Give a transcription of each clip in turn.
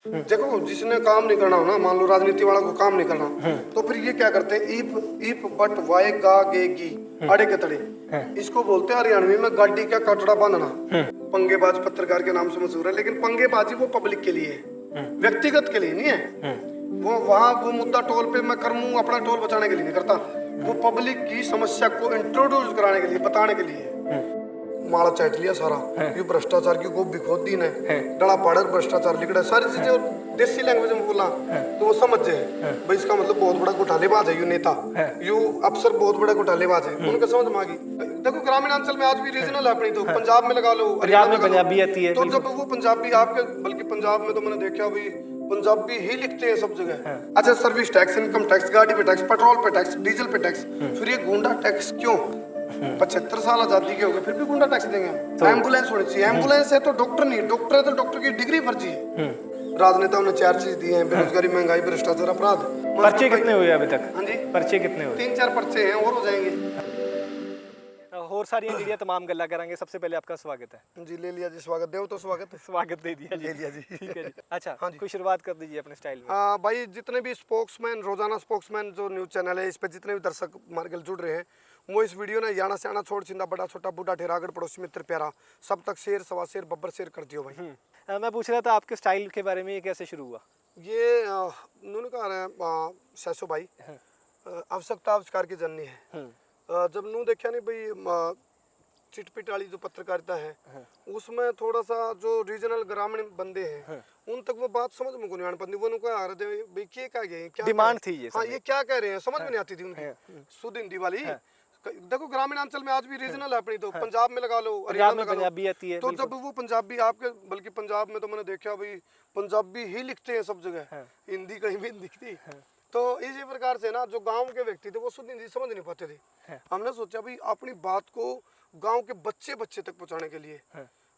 देखो जिसने काम नहीं करना हो ना, मान लो राजनीति वाला को काम नहीं करना, तो फिर ये क्या करते हैं, ईप ईप बट वाए गा गे गी अड़े के तड़े, इसको बोलते हैं हरियाणवी में गाड़ी का कटड़ा बांधना। पंगेबाज पत्रकार के नाम से मशहूर है, लेकिन पंगेबाजी वो पब्लिक के लिए है, व्यक्तिगत के लिए नहीं है। वो वहां वो मुद्दा टोल पे मैं करूँ अपना टोल बचाने के लिए नहीं करता, वो पब्लिक की समस्या को इंट्रोड्यूस कराने के लिए, बताने के लिए। माला चाट लिया सारा, ये भ्रष्टाचार की गोब भी खोद दी ने, डला पाड़र भ्रष्टाचार लिखड़ा सारी चीजें देसी लैंग्वेज में बोला तो वो समझ जाए भाई इसका मतलब बहुत बड़ा घोटालेबाज है, यू नेता, यू अफसर बहुत बड़ा घोटालेबाज है, उनका समझ में आ गई। देखो ग्रामीण अंचल में आज भी रीजनल है अपनी, तो पंजाब में लगा लो, पंजाब में पंजाबी आती है, तो जब वो पंजाबी आपके, बल्कि पंजाब में तो मैंने देखा भाई पंजाबी ही लिखते हैं सब जगह। अच्छा, सर्विस टैक्स, इनकम टैक्स, गाड़ी पे टैक्स, पेट्रोल पे टैक्स, डीजल पे टैक्स, फिर ये गुंडा टैक्स क्यों? 75 साल आजादी के हो गए फिर भी गुंडा टैक्स देंगे हम? एम्बुलेंस होनी चाहिए, एम्बुलेंस है तो डॉक्टर नहीं, डॉक्टर है तो डॉक्टर की डिग्री फर्जी है। राजनेताओं ने 4 चीज दी हैं, बेरोजगारी, महंगाई, भ्रष्टाचार, अपराध। पर्चे कितने हुए अभी तक? हाँ जी, पर्चे कितने हुए? 3-4 पर्चे हैं और हो जाएंगे। और सारी इंजीनियर तमाम गल्ला करेंगे। सबसे पहले आपका स्वागत है जी। ले लिया जी, स्वागत दे तो स्वागत स्वागत दे दिया जी, ले लिया जी। ठीक है जी। अच्छा, हाँ जी। कोई शुरुआत कर दीजिए अपने स्टाइल में। भाई जितने भी स्पोक्समैन, रोजाना स्पोक्समैन जो न्यूज चैनल है, इस पे जितने भी दर्शक मार्गल जुड़ रहे हैं, वो इस वीडियो ने याना से आना छोड़ छिंदा बड़ा छोटा बूढ़ा ठेरागढ़ पड़ोसी मित्र प्यारा सब तक शेर सवा शेर बब्बर शेर कर दियो भाई। मैं पूछ रहा था आपके स्टाइल के बारे में, ये कैसे शुरू हुआ? ये उन्होंने कहा है सैसो भाई, आवश्यकता आविष्कार की जननी है। जब नू देखा नहीं भाई चिटपिट वाली जो पत्रकारिता है, उसमें थोड़ा सा जो रीजनल ग्रामीण बंदे हैं उन तक वो बात समझ में को नहीं आने पाती। वो उनको आ रहे थे भाई क्या डिमांड थी ये, हाँ ये क्या कह रहे हैं, समझ में नहीं आती थी उनकी शुद्ध हिंदी वाली। देखो ग्रामीण अंचल में आज भी रीजनल है अपनी, तो पंजाब में लगा लो, हरियाणा में पंजाबी आती है, तो जब वो पंजाबी आपके, बल्कि पंजाब में तो मैंने देखा भाई पंजाबी ही लिखते हैं सब जगह, हिंदी कहीं भी नहीं दिखती। तो इसी प्रकार से ना जो गांव के व्यक्ति थे वो शुद्ध हिंदी समझ नहीं पाते थे। हमने सोचा भाई अपनी बात को गांव के बच्चे तक पहुंचाने के लिए,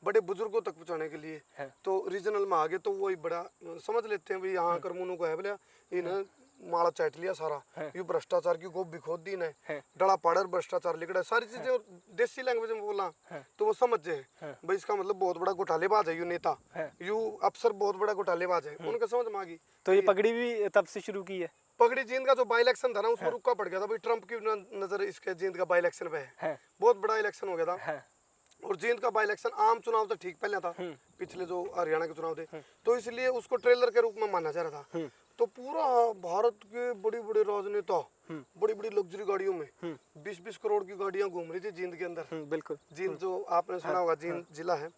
बड़े बुजुर्गों तक पहुंचाने के लिए, तो रीजनल में आगे तो वही बड़ा समझ लेते हैं भाई यहाँ करमुनों को है बोलिया इन माला चाट लिया सारा, ये भ्रष्टाचार की गोब भी खोद दी ने, डला पाड़र भ्रष्टाचार लिखड़ा सारी चीजें देसी लैंग्वेज में बोला तो वो समझ जाए भाई इसका मतलब बहुत बड़ा घोटालेबाज है, यू नेता, यू अफसर बहुत बड़ा घोटालेबाज है, उनका समझ में आ गई। तो ये पगड़ी भी तब से शुरू की है? पगड़ी जींद का जो बाई इलेक्शन था ना, उसमें रुका पड़ गया था भाई, ट्रम्प की नजर इसके जींद का बाई इलेक्शन पे है, बहुत बड़ा इलेक्शन हो गया था। और जींद का बाई इलेक्शन आम चुनाव तो ठीक पहले था, पिछले जो हरियाणा के चुनाव थे, तो इसलिए उसको ट्रेलर के रूप में माना जा रहा था। तो पूरा भारत के बड़े बड़े राजनेता बड़ी बड़ी लग्जरी गाड़ियों में 20-20 करोड़ की गाड़ियां घूम रही थी जींद के अंदर। बिल्कुल। जींद जो आपने सुना होगा, जींद जिला है,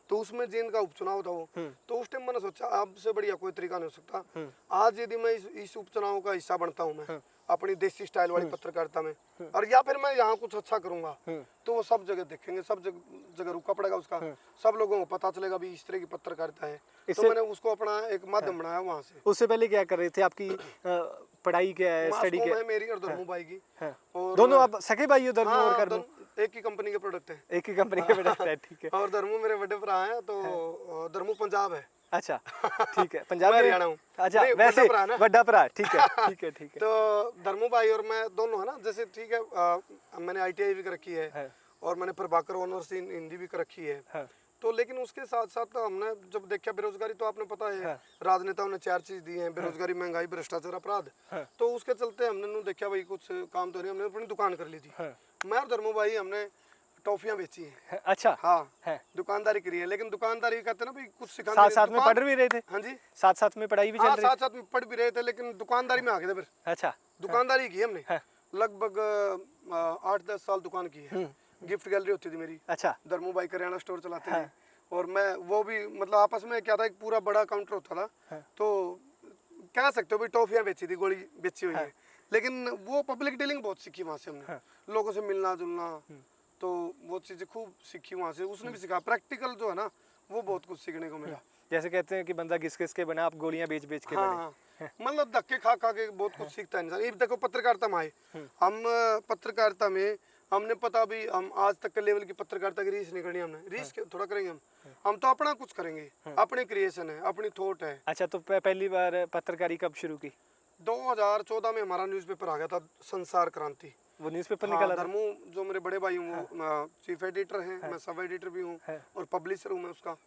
तो उसमें जींद का उपचुनाव था वो। तो उस टाइम मैंने सोचा अब से बढ़िया कोई तरीका नहीं हो सकता, आज यदि मैं इस उपचुनाव का हिस्सा बनता हूँ मैं अपनी देसी स्टाइल वाली पत्रकारिता में, और या फिर मैं यहाँ कुछ अच्छा करूंगा, तो वो सब जगह देखेंगे, सब जगह रुका पड़ेगा उसका, सब लोगों को पता चलेगा भी इस तरह की पत्रकारिता है। तो मैंने उसको अपना एक माध्यम बनाया वहाँ से। उससे पहले क्या कर रहे थे? आपकी पढ़ाई क्या है, स्टडी क्या है? मेरी और धर्मू भाई की। और दोनों आप सगे भाई हो? धर्मू और करमू एक ही कंपनी के प्रोडक्ट है, एक ही कंपनी के प्रोडक्ट है, ठीक है। और धर्मू मेरे बड़े भरा है, तो धर्मू पंजाब है। अच्छा, ठीक है। पंजाब में हरियाणा हूँ। अच्छा, वैसे बड़ा भरा, ठीक है, ठीक है, ठीक है। तो धर्मू भाई और मैं दोनों है ना, जैसे ठीक है, मैंने ITI भी कर रखी है और मैंने प्रभाकर ऑनर्स इन हिंदी भी कर रखी है। तो लेकिन उसके साथ साथ हमने जब देखा बेरोजगारी, तो आपने पता है राजनेताओं ने 4 चीज दी हैं, बेरोजगारी, महंगाई, भ्रष्टाचार, अपराध। तो उसके चलते हमने देखा भाई कुछ काम तो नहीं, हमने अपनी दुकान कर ली थी। मैं और धर्मू भाई हमने टॉफियां बेची हैं। अच्छा, हाँ, दुकानदारी करी है, लेकिन दुकानदारी कहते हैं ना भाई कुछ सिखाने, साथ साथ में पढ़ भी रहे थे? हाँ जी, साथ साथ में पढ़ाई भी चल रही? साथ साथ में पढ़ भी रहे थे, लेकिन दुकानदारी में आ गए थे फिर। अच्छा, दुकानदारी की हमने लगभग 8-10 साल दुकान की है। गिफ्ट गैलरी होती थी मेरी। अच्छा, धर्मू भाई करियाना स्टोर चलाते थे, और मैं वो भी मतलब आपस में क्या था, एक पूरा बड़ा काउंटर होता था, तो कह सकते हो भाई टॉफियां बेची थी, गोली बेची हुई है। लेकिन वो पब्लिक डीलिंग बहुत सीखी वहाँ से हमने, लोगों से मिलना जुलना, तो वो चीजें खूब सीखी वहाँ से। उसने भी सिखा, प्रैक्टिकल जो है ना वो बहुत कुछ सीखने को मिला। जैसे कहते हैं कि बंदा घिस घिस के बना, आप गोलियां बेच बेच के बने। मतलब धक्के खा खा के बहुत कुछ सीखता है इंसान। ये देखो पत्रकारिता में आए हम, पत्रकारिता में हमने पता भी, हम आज तक के लेवल की पत्रकारिता की रीस नहीं करनी हमने, रीस थोड़ा करेंगे हम तो अपना कुछ करेंगे, अपनी क्रिएशन है, अपनी थॉट है। अच्छा, तो पहली बार पत्रकारी कब शुरू की? 2014 में हमारा न्यूज़पेपर आ गया था, संसार क्रांति। वो न्यूज़पेपर निकाला था। धर्मू जो मेरे बड़े भाई हूँ वो चीफ एडिटर हैं, मैं सब एडिटर भी हूँ और पब्लिशर हूँ मैं उसका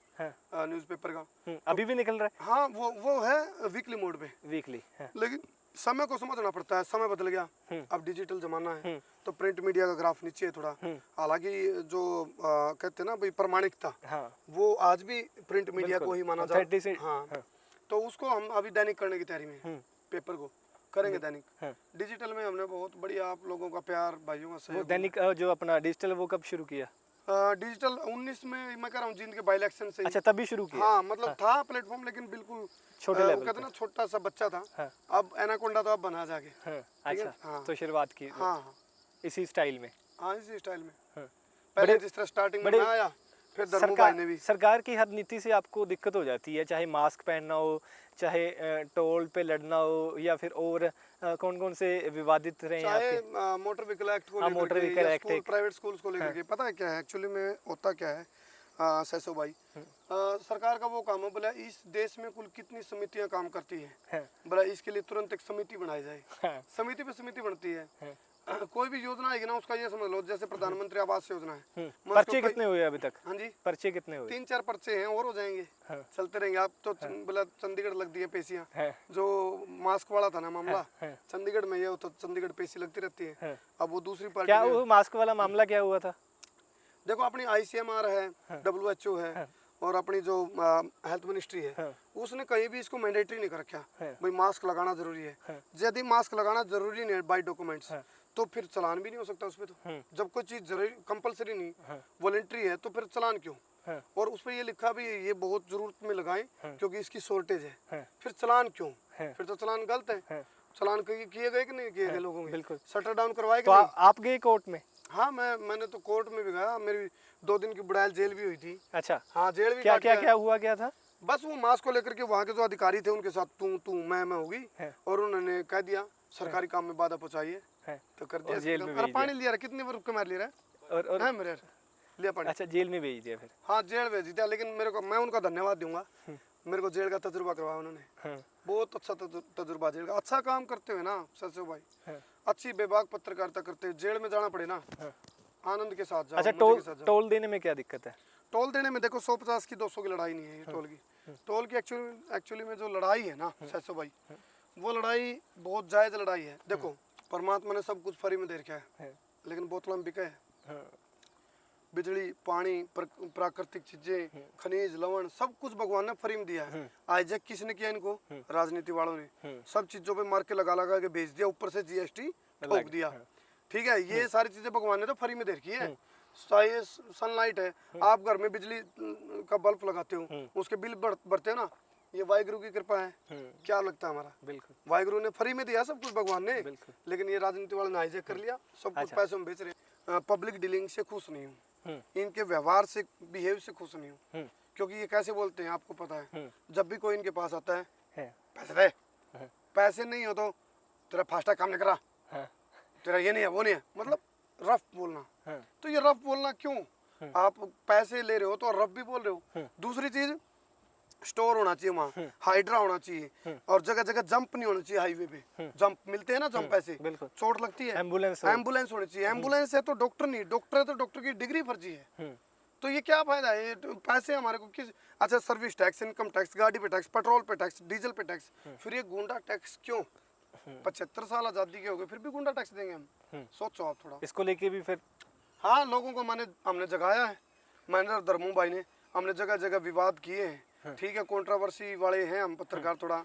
न्यूज़पेपर का। अभी भी निकल रहा हाँ वो है वीकली मोड पे, है वीकली। लेकिन समय को समझना पड़ता है, समय बदल गया, अब डिजिटल जमाना है तो प्रिंट मीडिया का ग्राफ नीचे है थोड़ा। हालांकि जो कहते हैं ना भाई प्रामाणिकता, वो आज भी प्रिंट मीडिया को ही माना जाता है। हाँ, तो उसको हम अभी दैनिक करने की तैयारी में हैं, पेपर को करेंगे दैनिक। डिजिटल में हमने बहुत बढ़िया आप लोगों का प्यार, भाइयों का वो सहयोग। दैनिक जो अपना डिजिटल वो कब शुरू किया? डिजिटल 19 में मैं कह रहा हूँ जींद के बाई इलेक्शन से ही। अच्छा, तभी शुरू किया। हाँ मतलब था प्लेटफॉर्म, लेकिन बिल्कुल छोटे लेवल कहते हैं ना छोटा सा बच्चा था। अब एनाकोंडा तो अब बना जाके। अच्छा, तो शुरुआत की हाँ इसी स्टाइल में। हाँ इसी स्टाइल में। पहले जिस तरह स्टार्टिंग में मैं आया, फिर धर्मू भाई ने भी। सरकार की हर नीति से आपको दिक्कत हो जाती है, चाहे मास्क पहनना हो, चाहे टोल पे लड़ना हो, या फिर और कौन कौन से विवादित रहे हैं चाहे आपके? मोटर व्हीकल एक्ट को मोटर लेकर व्हीकल के, एक्ट स्कूल प्राइवेट स्कूल्स को लेकर के। पता है क्या है एक्चुअली में होता क्या है सैसो भाई, सरकार का वो काम है बोला इस देश में कुल कितनी समितियां काम करती हैं, बोला इसके लिए तुरंत एक समिति बनाई जाए। समिति पे समिति बनती है। कोई भी योजना आएगी ना, उसका ये समझ लो जैसे प्रधानमंत्री आवास योजना है। पर्चे कितने हुए अभी तक? हाँ जी, पर्चे कितने हुए? 3-4 पर्चे हैं और हो जाएंगे, चलते रहेंगे। आप तो बोला चंडीगढ़ लग दी है पेशियां, जो मास्क वाला था ना मामला, चंडीगढ़ में ये तो चंडीगढ़ पेशी लगती रहती है। अब वो दूसरी पार्टी क्या वो मास्क वाला मामला क्या हुआ था? देखो अपनी ICMR है, WHO है और अपनी जो हेल्थ मिनिस्ट्री है, उसने कहीं भी इसको मैंडेटरी नहीं कर रखा भाई मास्क लगाना जरूरी है। यदि मास्क लगाना जरूरी नहीं है बाय डॉक्यूमेंट्स, तो फिर चलान भी नहीं हो सकता उस पर। तो जब कोई चीज जरूरी कंपलसरी नहीं वॉलेंट्री है तो फिर चलान क्यों? और उस पर ये लिखा भी है ये बहुत जरूरत में लगाएं क्योंकि इसकी शॉर्टेज है, फिर चलान क्यों? फिर तो चलान गलत है। चलान किए गए कि नहीं किए गए लोगों के? बिल्कुल। शटर डाउन करवाए तो आप गए कोर्ट में? हाँ मैंने तो कोर्ट में भी गया, मेरी 2 दिन की बुढ़ाइल जेल भी हुई थी। अच्छा, हाँ जेल भी। क्या हुआ क्या था? बस वो मास्क को लेकर के वहाँ के जो अधिकारी थे उनके साथ तू मैं होगी, और उन्होंने कह दिया सरकारी काम में बाधा पहुँचाइए, तो कर दिया जेल में। अरे पानी लिया, कितने रुपये मार लिया और मेरे लिया पानी। अच्छा, जेल में भेज दिया फिर? हाँ जेल भेज दिया, लेकिन मेरे को मैं उनका धन्यवाद दूंगा, मेरे को जेल का तजुर्बा करवाया उन्होंने। बहुत अच्छा तजुर्बा जेल का। अच्छा काम करते हुए ना सचो भाई, अच्छी बेबाक पत्रकारिता करते हुए जेल में जाना पड़े ना, आनंद के साथ जाओ। अच्छा, टोल देने में क्या दिक्कत है? टोल देने में देखो 150 की 200 की लड़ाई नहीं है ये टोल की। टोल की एक्चुअली में जो लड़ाई है ना सैसो भाई, वो लड़ाई बहुत जायज लड़ाई है। देखो परमात्मा ने सब कुछ फ्री में दे रखा है, लेकिन बोतलों में बिका है। बिजली, पानी, प्राकृतिक चीजें, खनिज, लवण, सब कुछ भगवान ने फ्री में दिया है। हाईजैक किसने किया इनको? राजनीति वालों ने। सब चीजों पे मार के लगा के बेच दिया, ऊपर से GST ठोक दिया। ठीक है, ये सारी चीजें भगवान ने तो फ्री में दे रखी है। चाहे सनलाइट है, आप घर में बिजली का बल्ब लगाते हो, उसके बिल बढ़ते हो ना, ये वाहिगुरु की कृपा है। क्या लगता है हमारा? बिल्कुल, वाहिगुरु ने फ्री में दिया सब कुछ भगवान ने, लेकिन ये राजनीति वालों ने हाईजैक कर लिया, सब कुछ पैसों में बेच रहे। पब्लिक डीलिंग से खुश नहीं हूँ, इनके व्यवहार से, बिहेव से खुश नहीं हूँ, क्योंकि ये कैसे बोलते हैं आपको पता है। जब भी कोई इनके पास आता है, पैसे दे, पैसे नहीं हो तो तेरा फास्टैग काम नहीं करा, तेरा ये नहीं है वो नहीं है, मतलब रफ बोलना। तो ये रफ बोलना क्यों? आप पैसे ले रहे हो तो रफ भी बोल रहे हो। दूसरी चीज, स्टोर होना चाहिए वहाँ, हाइड्रा होना चाहिए, और जगह जगह जंप नहीं होना चाहिए। हाईवे पे जंप मिलते हैं ना, जंप ऐसे चोट लगती है, एम्बुलेंस होनी चाहिए। एम्बुलेंस है तो डॉक्टर नहीं, डॉक्टर है तो डॉक्टर की डिग्री फर्जी है। तो ये क्या फायदा है? ये पैसे हमारे को किस? अच्छा, सर्विस टैक्स, इनकम टैक्स, गाड़ी पे टैक्स, पेट्रोल पे टैक्स, डीजल पे टैक्स, फिर ये गुंडा टैक्स क्यों? 75 साल आजादी के हो गए फिर भी गुंडा टैक्स देंगे हम? सोचो आप थोड़ा इसको लेके भी। फिर हाँ, लोगों को हमने जगाया है, मैंने और धर्मू भाई ने, हमने जगह जगह विवाद किए हैं। ठीक है, कंट्रोवर्सी वाले हैं हम पत्रकार, थोड़ा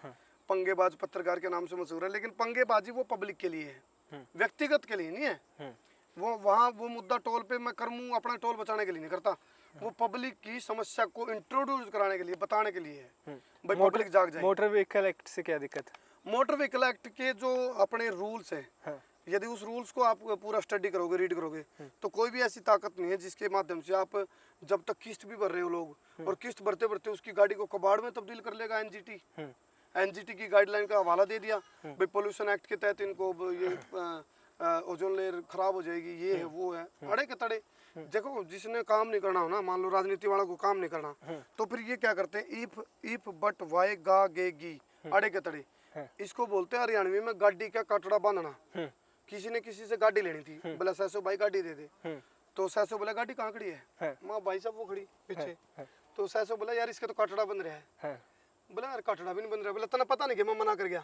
पंगेबाज पत्रकार के नाम से मशहूर है, लेकिन पंगेबाजी वो पब्लिक के लिए है, व्यक्तिगत के लिए नहीं है। वो वहाँ वो मुद्दा टोल पे मैं करूँ अपना टोल बचाने के लिए नहीं करता, वो पब्लिक की समस्या को इंट्रोड्यूस कराने के लिए, बताने के लिए है भाई, पब्लिक जाग जाए। मोटर व्हीकल एक्ट से क्या दिक्कत है? मोटर व्हीकल एक्ट के जो अपने रूल्स हैं, यदि उस रूल्स को आप पूरा स्टडी करोगे, रीड करोगे, तो कोई भी ऐसी ताकत नहीं है जिसके माध्यम से आप, जब तक किस्त भी भर रहे हो लोग, और किस्त भरते भरते उसकी गाड़ी को कबाड़ में तब्दील कर लेगा NGT की गाइडलाइन का हवाला दे दिया भाई, पोल्यूशन एक्ट के तहत इनको ये ओजोन लेयर खराब हो जाएगी, ये है वो है, अड़े के तड़े। देखो जिसने काम नहीं करना हो ना, मान लो राजनीति वाला को काम नहीं करना, तो फिर ये क्या करते हैं, इफ बट वाई गा गे गी, अड़े के तड़े, इसको बोलते हैं हरियाणवी में गाड़ी का कटड़ा बांधना। किसी ने किसी से गाड़ी लेनी थी, बोला 600 भाई गाड़ी दे दे। तो 600 बोला गाड़ी कहाँ खड़ी है? माँ भाई साहब वो खड़ी पीछे। तो 600 बोला यार इसके तो कटड़ा बन रहा है। बोला यार कटड़ा भी नहीं बन रहा। बोला तना पता नहीं कि मैं मना कर गया,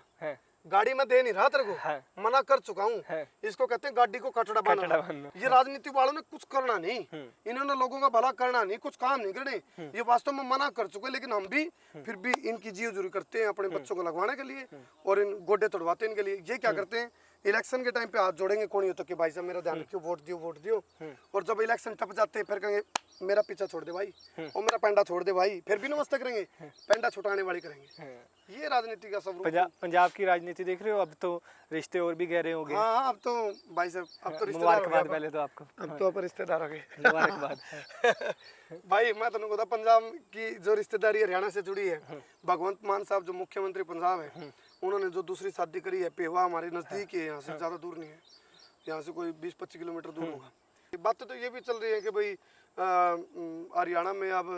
गाड़ी में दे नहीं रहा तेरे को, मना कर चुका हूँ। इसको कहते हैं गाड़ी को कटड़ा बांधना। ये राजनीति वालों ने कुछ करना नहीं, इन्होंने लोगों का भला करना नहीं, कुछ काम नहीं करने, ये वास्तव में मना कर चुके। लेकिन हम भी फिर भी इनकी जीवजूरी करते हैं अपने बच्चों को लगवाने के लिए और इन गोड्डे तोड़वाते हैं इनके लिए। ये क्या करते हैं, इलेक्शन के टाइम पे हाथ जोड़ेंगे कौन हो तो कि भाई साहब मेरा ध्यान रखियो, वोट दियो वोट दियो। और जब इलेक्शन टप जाते हैं फिर कहेंगे मेरा पीछा छोड़ दे भाई और मेरा पेंडा छोड़ दे भाई, फिर भी नमस्ते करेंगे, पेंडा छुटाने वाली करेंगे। ये राजनीति का सब पंजाब की राजनीति देख रहे हो, अब तो रिश्ते और भी गहरे हो गए। हाँ अब तो भाई साहब अब तो मुबारकबाद पहले तो आपको, अब तो अपन रिश्तेदार हो गए। मुबारकबाद। भाई मैं तुमको बता, पंजाब की जो रिश्तेदारी हरियाणा से जुड़ी है, भगवंत मान साहब जो मुख्यमंत्री पंजाब है, उन्होंने जो दूसरी शादी करी है पेवा हमारे नजदीक है, यहाँ से ज्यादा दूर नहीं है, यहाँ से कोई 20-25 किलोमीटर दूर होगा। बात तो ये भी चल रही है कि भाई हरियाणा में अब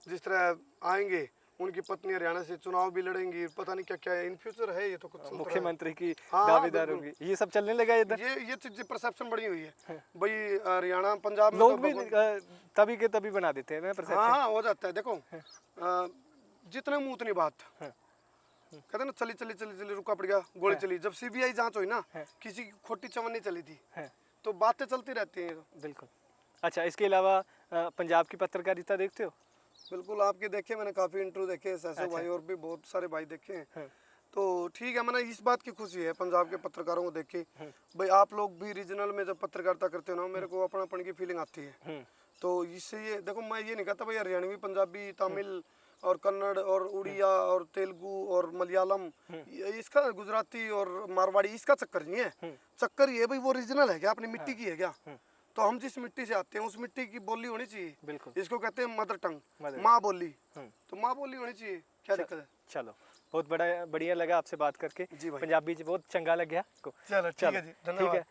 जिस तरह आएंगे उनकी पत्नी हरियाणा से चुनाव भी लड़ेंगी, पता नहीं क्या क्या है इन फ्यूचर है, ये तो कुछ मुख्यमंत्री की दावेदार होगी, ये सब चलने लगा इधर। ये चीज परसेप्शन बड़ी हुई है भाई हरियाणा पंजाब में लोग भी तभी के तभी बना देते हैं ना परसेप्शन। हाँ हो जाता है। देखो जितने मुंह उतनी बात, कहते हैं ना चली चली चली चली रुका पड़ गया गोली चली। जब सीबीआई जांच हुई ना, किसी की खोटी चवन्नी चली थी, तो बातें चलती रहती हैं। बिल्कुल। अच्छा, इसके अलावा पंजाब की पत्रकारिता देखते हो? बिल्कुल, आपके देखे मैंने काफी इंटरव्यू देखे, सैसो भाई और भी बहुत सारे भाई देखे हैं। तो ठीक है, मैंने इस बात की खुशी है पंजाब के पत्रकारों को देख के, भाई आप लोग भी रीजनल में जब पत्रकारिता करते हो ना, मेरे को अपनापन की फीलिंग आती है। तो इससे ये देखो, मैं ये नहीं कहता भाई हरियाणवी पंजाबी तमिल और कन्नड़ और उड़िया और तेलुगु और मलयालम इसका, गुजराती और मारवाड़ी इसका चक्कर नहीं है। चक्कर ये भाई वो रीजनल है क्या, अपनी मिट्टी की है क्या? तो हम जिस मिट्टी से आते हैं उस मिट्टी की बोली होनी चाहिए। बिल्कुल। इसको कहते हैं मदर टंग, माँ बोली। तो माँ बोली होनी चाहिए, क्या दिक्कत है? चलो, बहुत बढ़िया लगा आपसे बात करके। जी भाई, पंजाबी बहुत चंगा लग गया। चलो ठीक है जी, धन्यवाद।